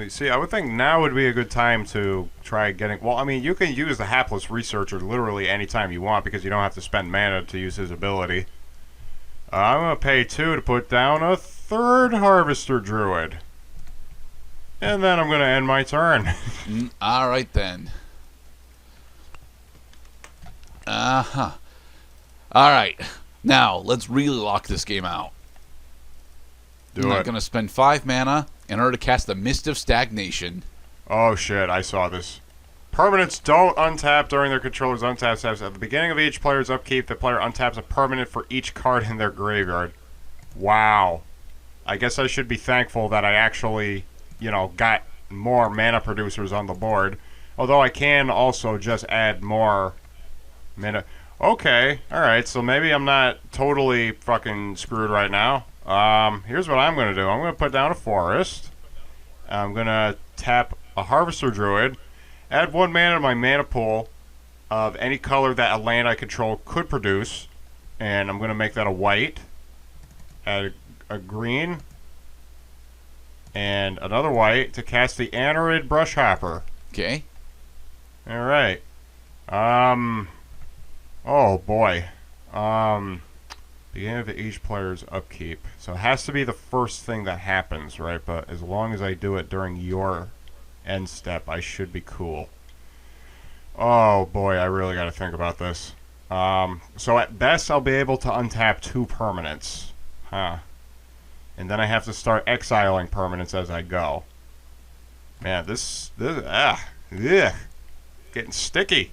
See, I would think now would be a good time to try getting... Well, I mean, you can use the Hapless Researcher literally anytime you want because you don't have to spend mana to use his ability. I'm going to pay 2 to put down a 3rd Harvester Druid. And then I'm going to end my turn. Alright then. Uh-huh. Alright. Now, let's really lock this game out. I'm going to spend 5 mana in order to cast the Mist of Stagnation. Oh shit, I saw this. Permanents don't untap during their controller's untap steps. At the beginning of each player's upkeep, the player untaps a permanent for each card in their graveyard. Wow. I guess I should be thankful that I actually, got more mana producers on the board. Although I can also just add more mana. Okay, alright, so maybe I'm not totally fucking screwed right now. Here's what I'm going to do. I'm going to put down a forest. I'm going to tap a Harvester Druid. Add 1 mana to my mana pool of any color that a land I control could produce. And I'm going to make that a white. Add a green. And another white to cast the Anorid Brushhopper. Okay. Alright. Oh boy. Beginning of each player's upkeep. So it has to be the first thing that happens, right? But as long as I do it during your end step, I should be cool. Oh boy, I really got to think about this. So at best, I'll be able to untap 2 permanents. Huh. And then I have to start exiling permanents as I go. Man, ugh. Getting sticky.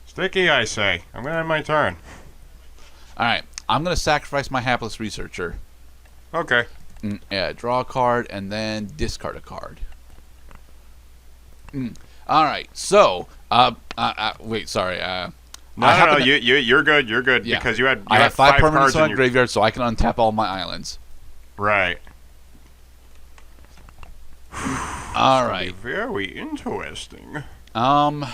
Sticky, I say. I'm going to end my turn. Alright, I'm going to sacrifice my Hapless Researcher. Okay. Yeah, draw a card and then discard a card. Alright, so, wait, sorry. No, you're good, yeah. Because you I have 5 permanents cards in my graveyard, so I can untap all my islands. Right. Alright. Very interesting. Alright,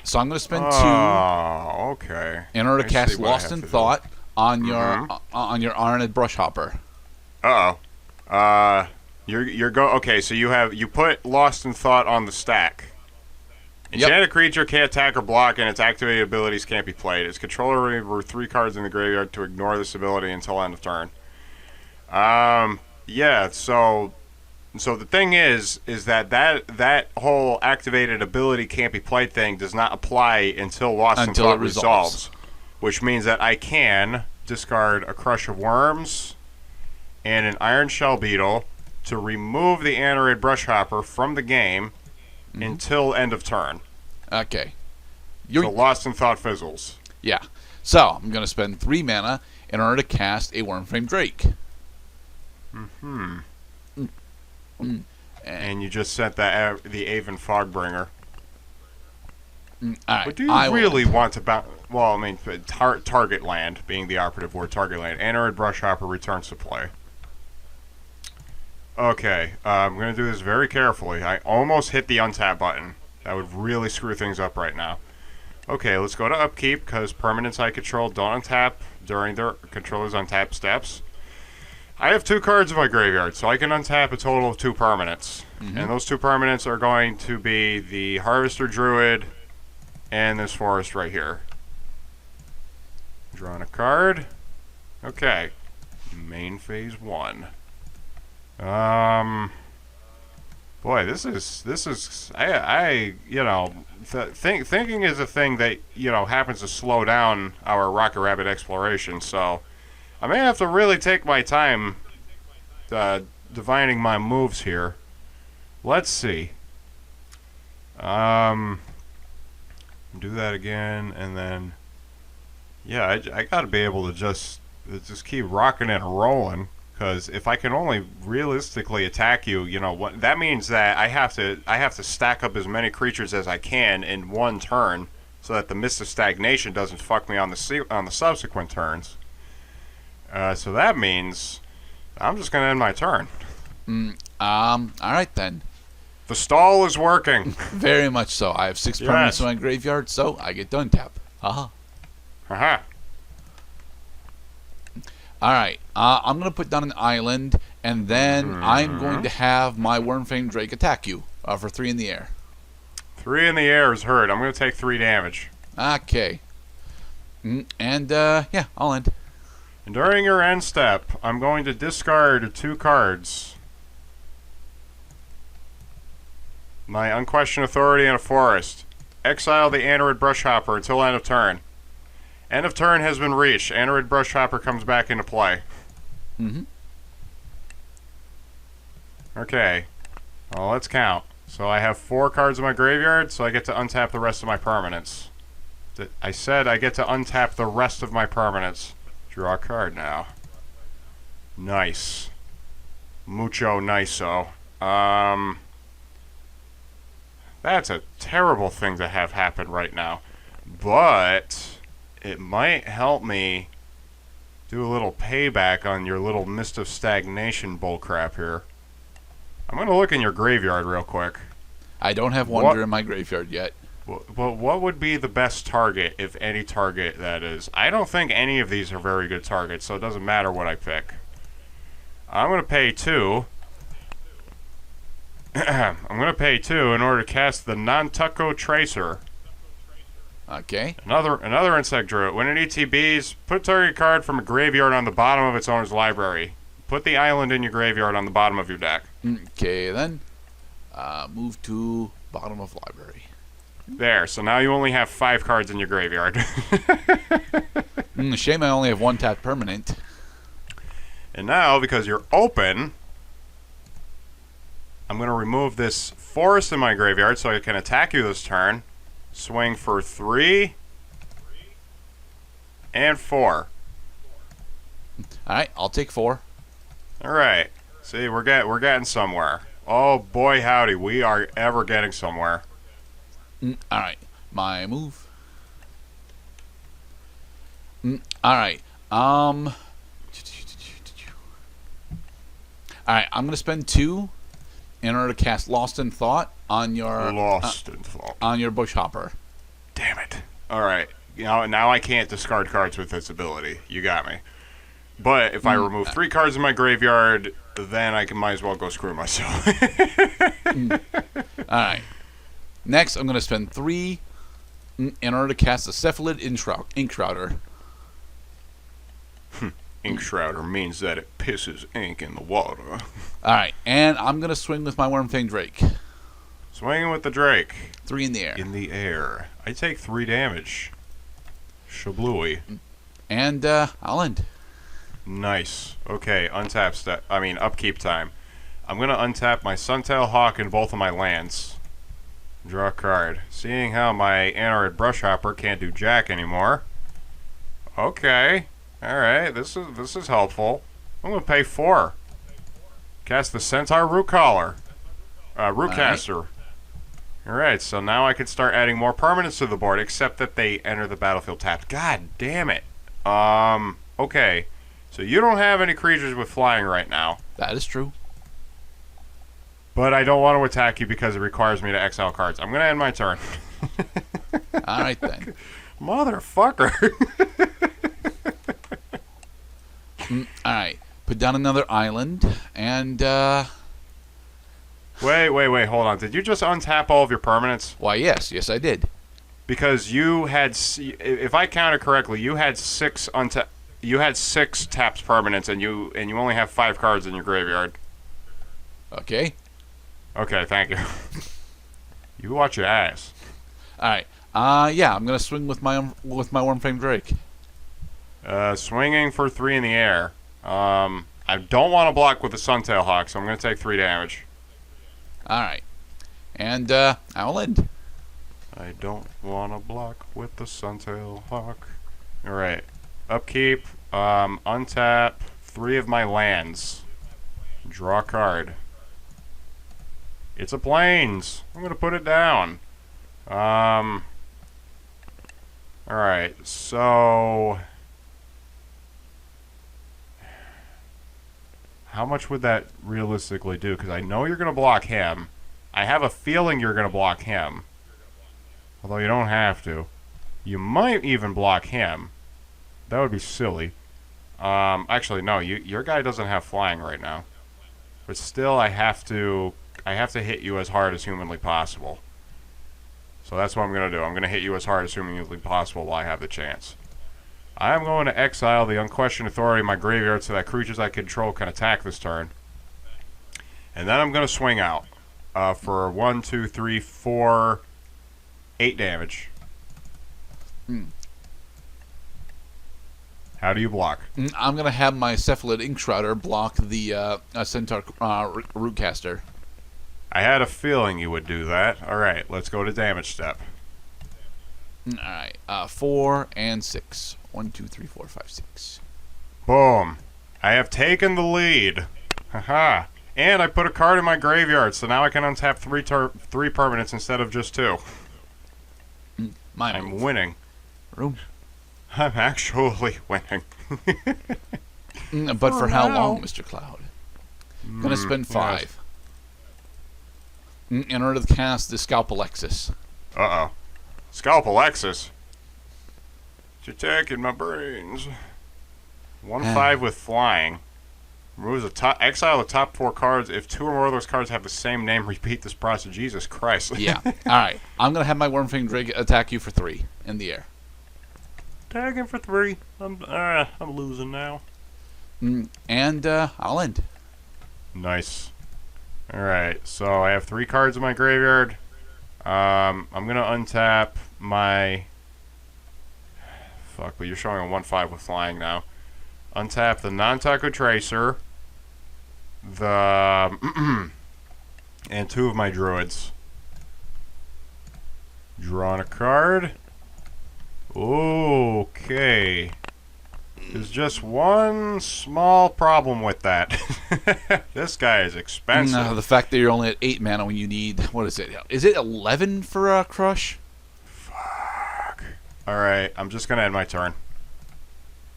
so I'm going to spend 2 okay. in order to cast Lost in Thought on your Anorid Brushhopper. Okay, so you put Lost in Thought on the stack. Enchanted creature can't attack or block, and its activated abilities can't be played. Its controller will remove 3 cards in the graveyard to ignore this ability until end of turn. Yeah, so the thing is that whole activated ability can't be played thing does not apply until Lost in Thought resolves. Which means that I can discard a Crush of Worms and an Iron Shell Beetle to remove the Anorid Brushhopper from the game until end of turn. Okay. So Lost in Thought fizzles. Yeah. So I'm going to spend 3 mana in order to cast a Wormframe Drake. And you just sent the Aven Fogbringer. Right. But do you really want to bounce? Well, I mean, target land being the operative word, target land. Anorid Brushhopper returns to play. Okay, I'm going to do this very carefully. I almost hit the untap button. That would really screw things up right now. Okay, let's go to upkeep, because permanents I control don't untap during their controller's untap steps. I have 2 cards in my graveyard, so I can untap a total of 2 permanents. And those 2 permanents are going to be the Harvester Druid and this forest right here. Drawing a card. Okay. Main phase 1. Boy, this is thinking is a thing that, happens to slow down our Rocket Rabbit exploration, so I may have to really take my time divining my moves here. Let's see. Do that again, and then I gotta be able to just keep rocking and rolling. Because if I can only realistically attack you, what that means that I have to stack up as many creatures as I can in one turn, so that the Mist of Stagnation doesn't fuck me on the subsequent turns. So that means I'm just gonna end my turn. All right then. The stall is working. Very much so. I have 6 permanents in my graveyard, so I get done tap. Haha. Haha. All right. I'm going to put down an island, and then I'm going to have my Wormfang Drake attack you for 3 in the air. 3 in the air is hurt. I'm going to take 3 damage. Okay. And, yeah, I'll end. And during your end step, I'm going to discard 2 cards. My Unquestioned Authority in a Forest. Exile the Anorid Brushhopper until end of turn. End of turn has been reached. Anorid Brushhopper comes back into play. Okay. Well, let's count. So I have 4 cards in my graveyard, so I get to untap the rest of my permanents. I said I get to untap the rest of my permanents. Draw a card now. Nice. Mucho nice-o. That's a terrible thing to have happen right now. But it might help me do a little payback on your little Mist of Stagnation bullcrap here. I'm going to look in your graveyard real quick. I don't have Wonder in my graveyard yet. Well, what would be the best target, if any target that is? I don't think any of these are very good targets, so it doesn't matter what I pick. I'm going to pay 2. I'm going to pay 2 in order to cast the Nantucko Tracer. Okay. Another insect druid. When it ETBs, put target card from a graveyard on the bottom of its owner's library. Put the island in your graveyard on the bottom of your deck. Okay, then. Move to bottom of library. There, so now you only have 5 cards in your graveyard. Shame I only have 1 tapped permanent. And now, because you're open, I'm going to remove this forest in my graveyard so I can attack you this turn. Swing for 3 and 4. Alright, I'll take 4. Alright. See, we're getting somewhere. Oh boy howdy, we are ever getting somewhere. Alright, my move. Alright, alright, I'm going to spend 2 in order to cast Lost in Thought on your on your Bushhopper. Damn it. Alright, now I can't discard cards with this ability. You got me. But if I remove 3 cards in my graveyard, then I might as well go screw myself. Alright. Next, I'm going to spend 3 in order to cast a Cephalid Inkshrouder. Inkshrouder means that it pisses ink in the water. Alright, and I'm going to swing with my Wormfang Drake. Swinging with the Drake. 3 in the air. In the air. I take 3 damage. Shablooey. And I'll end. Nice. Okay, upkeep time. I'm going to untap my Suntail Hawk and both of my lands. Draw a card. Seeing how my Anorid Brushhopper can't do jack anymore. Okay. Alright, this is helpful. I'm going to pay 4. Cast the Centaur Rootcaller. Rootcaster. Alright, so now I can start adding more permanents to the board, except that they enter the battlefield tapped. God damn it. Okay. So you don't have any creatures with flying right now. That is true. But I don't want to attack you because it requires me to exile cards. I'm going to end my turn. Alright then. Motherfucker. Alright. Put down another island, and, Wait, hold on. Did you just untap all of your permanents? Why, yes, I did. Because you had, if I counted correctly, you had 6 tapped permanents, and you only have 5 cards in your graveyard. Okay. Okay, thank you. You watch your ass. Alright. Yeah, I'm gonna swing with my Wormfang Drake. Swinging for 3 in the air. I don't want to block with the Suntail Hawk, so I'm going to take 3 damage. Alright. And, I'll end. I don't want to block with the Suntail Hawk. Alright. Upkeep. Untap 3 of my lands. Draw a card. It's a plains. I'm going to put it down. Alright, so... How much would that realistically do? Because I know you're going to block him. I have a feeling you're going to block him. Although you don't have to. You might even block him. That would be silly. Actually, no. Your guy doesn't have flying right now, but still, I have to hit you as hard as humanly possible. So that's what I'm gonna do. I'm gonna hit you as hard as humanly possible while I have the chance. I'm going to exile the unquestioned authority in my graveyard so that creatures I control can attack this turn. And then I'm going to swing out for 1, 2, 3, 4, 8 damage. How do you block? I'm going to have my Cephalid Inkshrouder block the Centaur Rootcaster. I had a feeling you would do that. Alright, let's go to damage step. Alright, 4 and 6. 1, 2, 3, 4, 5, 6. Boom. I have taken the lead. Haha. And I put a card in my graveyard, so now I can untap 3 permanents instead of just 2. I'm winning. Room. I'm actually winning. But for how long, Mr. Cloud? I'm going to spend 5. Yes. In order to cast the Scalp Alexis. Uh-oh. Scalp Alexis? You're attacking my brains. 1/5 with flying. Removes exile the top 4 cards. If 2 or more of those cards have the same name, repeat this process. Jesus Christ. Yeah. Alright. I'm going to have my Wormfang Drake attack you for 3 in the air. Tagging for 3. I'm losing now. And I'll end. Nice. Alright, so I have 3 cards in my graveyard. I'm going to untap my... Fuck, but you're showing a 1/5 with flying now. Untap the non-taco tracer, the and 2 of my druids. Drawing a card. Okay. There's just one small problem with that. This guy is expensive. The fact that you're only at 8 mana when you need, what is it? Is it 11 for a crush? Fuck. Alright, I'm just going to end my turn.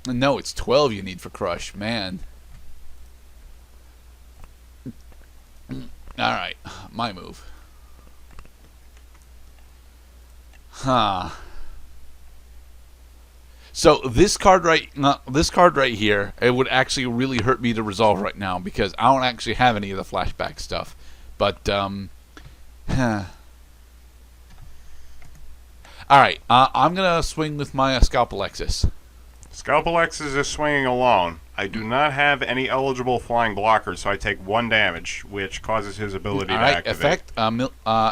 No, it's 12 you need for crush, man. Alright, my move. Huh. So this card right here, it would actually really hurt me to resolve right now because I don't actually have any of the flashback stuff. But Alright, I'm gonna swing with my Scalp Alexis. Scalp Alexis is swinging alone. I do not have any eligible flying blockers, so I take 1 damage, which causes his ability to activate. Effect,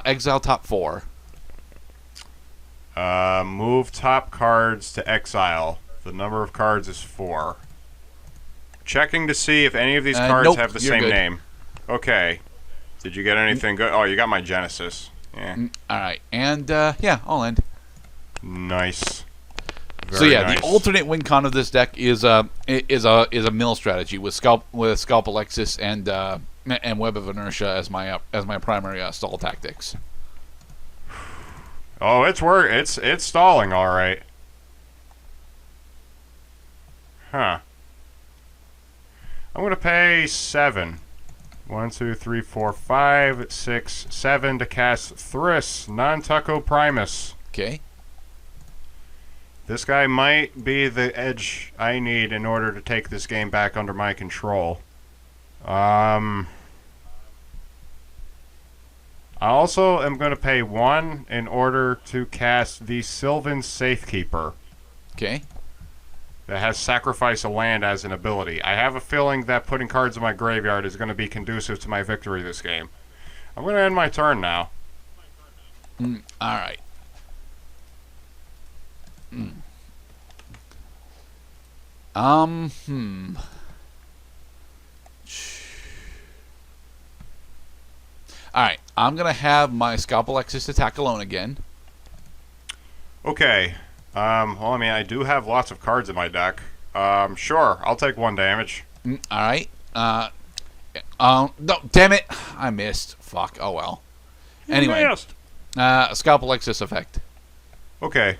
exile top 4. Move top cards to exile. The number of cards is 4. Checking to see if any of these cards have the same name. Okay. Did you get anything good? Oh, you got my Genesis. Yeah. Alright, and yeah, I'll end. Nice. Very nice. The alternate win con of this deck is a mill strategy with Scalp Alexis and Web of Inertia as my primary stall tactics. Oh, it's stalling all right. Huh. I'm gonna pay 7. 1, 2, 3, 4, 5, 6, 7 to cast Thriss, Non-Tucko Primus. Okay. This guy might be the edge I need in order to take this game back under my control. I also am going to pay 1 in order to cast the Sylvan Safekeeper. Okay. That has Sacrifice a Land as an ability. I have a feeling that putting cards in my graveyard is going to be conducive to my victory this game. I'm going to end my turn now. Alright. Alright, I'm going to have my Scalp Alexis attack alone again. Okay. Well, I mean, I do have lots of cards in my deck. Sure, I'll take 1 damage. Alright. No, damn it! I missed. Fuck, oh well. Anyway. You missed. Scalp Alexis effect. Okay.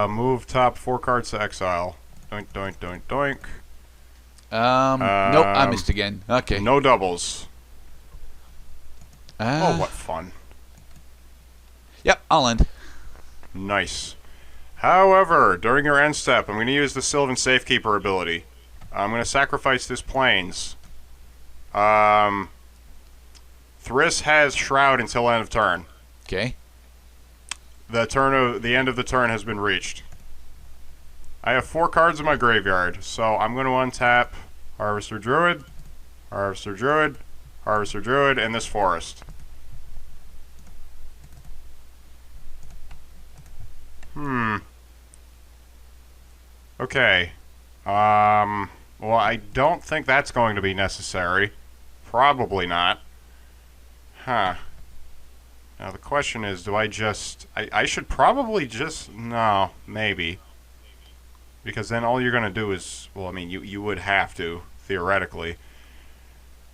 Move top 4 cards to exile. Doink, doink, doink, doink. Nope, I missed again. Okay. No doubles. Oh, what fun. Yep, I'll end. Nice. However, during your end step, I'm going to use the Sylvan Safekeeper ability. I'm going to sacrifice this plains. Thriss has Shroud until end of turn. Okay. The end of the turn has been reached. I have 4 cards in my graveyard, so I'm going to untap Harvester Druid, Harvester Druid, Harvester Druid, and this forest. Okay. Well, I don't think that's going to be necessary. Probably not. Huh. Now the question is, do I just... I should probably just... No, maybe. Because then all you're going to do is... Well, I mean, you would have to, theoretically.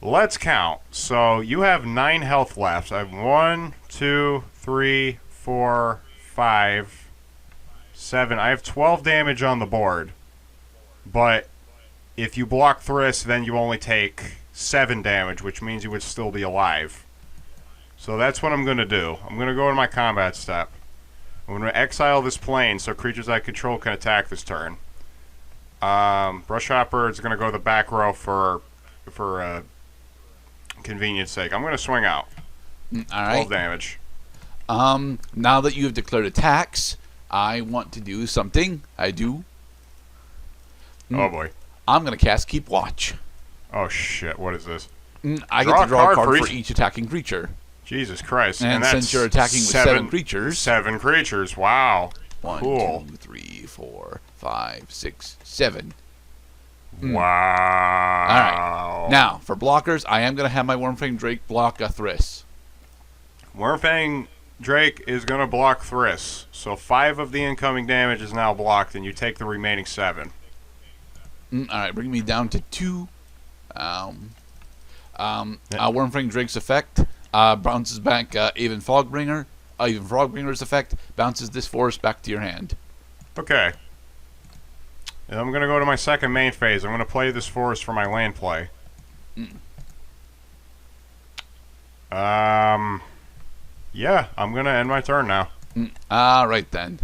Let's count. So, you have 9 health left. I have 1, 2, 3, 4, 5, 7. I have 12 damage on the board. But if you block Thriss, then you only take 7 damage, which means you would still be alive. So that's what I'm going to do. I'm going to go in my combat step. I'm going to exile this plane so creatures I control can attack this turn. Brushhopper is going to go to the back row for convenience sake. I'm going to swing out. All right. 12 damage. Now that you have declared attacks, I want to do something. I do. Oh boy. I'm going to cast Keep Watch. Oh shit, what is this? I get to draw a card for each attacking creature. Jesus Christ. And that's since you're attacking with 7 creatures... 7 creatures, wow. 1, cool. 2, 3, 4, 5, 6, 7. Wow. Alright. Now, for blockers, I am going to have my Wormfang Drake block a Thriss. Wormfang Drake is going to block Thriss. So 5 of the incoming damage is now blocked, and you take the remaining 7. Alright, bring me down to 2. Wormfang Drake's effect bounces back Even Frogbringer's effect bounces this forest back to your hand. Okay. And I'm going to go to my second main phase. I'm going to play this forest for my land play. Yeah, I'm going to end my turn now. Alright then.